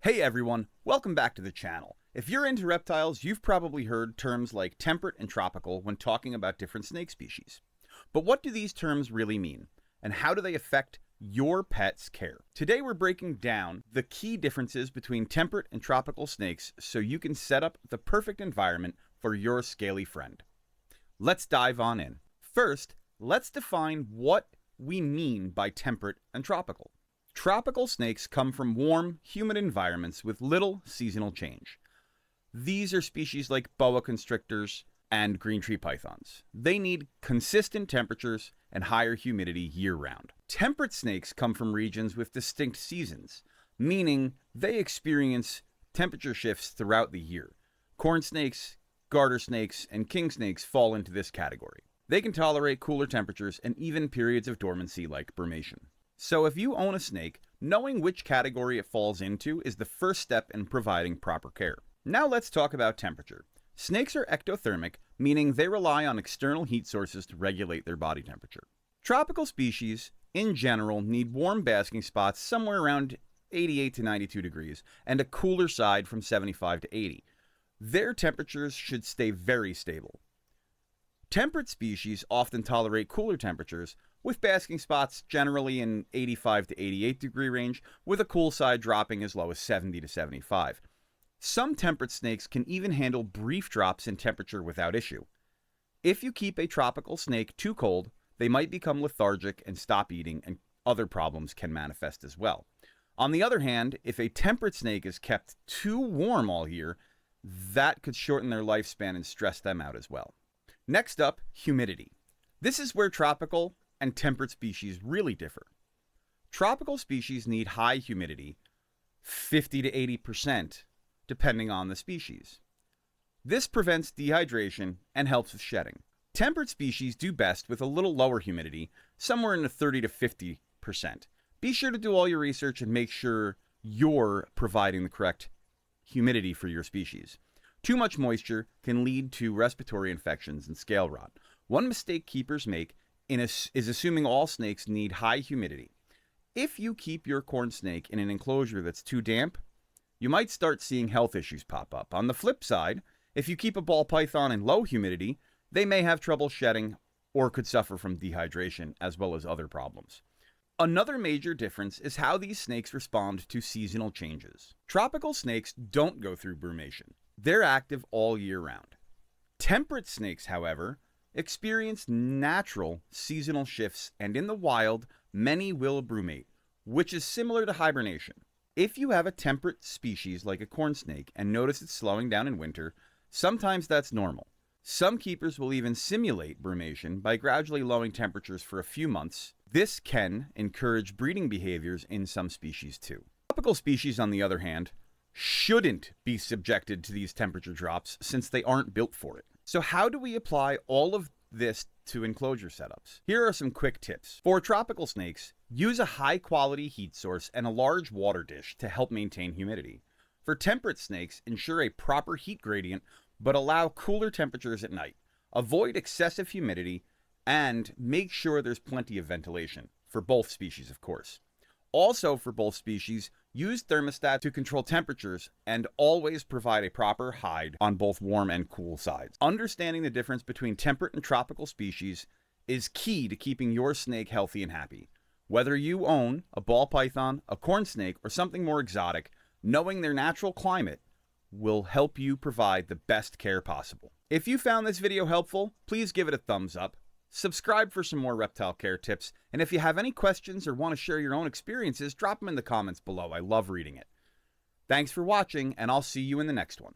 Hey everyone, welcome back to the channel. If you're into reptiles, you've probably heard terms like temperate and tropical when talking about different snake species. But what do these terms really mean? And how do they affect your pet's care? Today we're breaking down the key differences between temperate and tropical snakes so you can set up the perfect environment for your scaly friend. Let's dive on in. First, let's define what we mean by temperate and tropical. Tropical snakes come from warm, humid environments with little seasonal change. These are species like boa constrictors and green tree pythons. They need consistent temperatures and higher humidity year-round. Temperate snakes come from regions with distinct seasons, meaning they experience temperature shifts throughout the year. Corn snakes, garter snakes, and king snakes fall into this category. They can tolerate cooler temperatures and even periods of dormancy like brumation. So if you own a snake, knowing which category it falls into is the first step in providing proper care. Now let's talk about temperature. Snakes are ectothermic, meaning they rely on external heat sources to regulate their body temperature. Tropical species, in general, need warm basking spots somewhere around 88 to 92 degrees and a cooler side from 75 to 80. Their temperatures should stay very stable. Temperate species often tolerate cooler temperatures, with basking spots generally in 85 to 88 degree range, with a cool side dropping as low as 70 to 75. Some temperate snakes can even handle brief drops in temperature without issue. If you keep a tropical snake too cold, they might become lethargic and stop eating, and other problems can manifest as well. On the other hand, if a temperate snake is kept too warm all year, that could shorten their lifespan and stress them out as well. Next up, humidity. This is where tropical and temperate species really differ. Tropical species need high humidity, 50 to 80%, depending on the species. This prevents dehydration and helps with shedding. Temperate species do best with a little lower humidity, somewhere in the 30 to 50%. Be sure to do all your research and make sure you're providing the correct humidity for your species. Too much moisture can lead to respiratory infections and scale rot. One mistake keepers make is assuming all snakes need high humidity. If you keep your corn snake in an enclosure that's too damp, you might start seeing health issues pop up. On the flip side, if you keep a ball python in low humidity, they may have trouble shedding or could suffer from dehydration as well as other problems. Another major difference is how these snakes respond to seasonal changes. Tropical snakes don't go through brumation. They're active all year round. Temperate snakes, however, experience natural seasonal shifts, and in the wild, many will brumate, which is similar to hibernation. If you have a temperate species like a corn snake and notice it's slowing down in winter, sometimes that's normal. Some keepers will even simulate brumation by gradually lowering temperatures for a few months. This can encourage breeding behaviors in some species too. Tropical species, on the other hand, shouldn't be subjected to these temperature drops since they aren't built for it. So how do we apply all of this to enclosure setups? Here are some quick tips. For tropical snakes, use a high quality heat source and a large water dish to help maintain humidity. For temperate snakes, ensure a proper heat gradient, but allow cooler temperatures at night. Avoid excessive humidity and make sure there's plenty of ventilation, for both species of course. Also for both species, use thermostat to control temperatures and always provide a proper hide on both warm and cool sides. Understanding the difference between temperate and tropical species is key to keeping your snake healthy and happy. Whether you own a ball python, a corn snake, or something more exotic, knowing their natural climate will help you provide the best care possible. If you found this video helpful, please give it a thumbs up. Subscribe for some more reptile care tips, and if you have any questions or want to share your own experiences, drop them in the comments below. I love reading it. Thanks for watching, and I'll see you in the next one.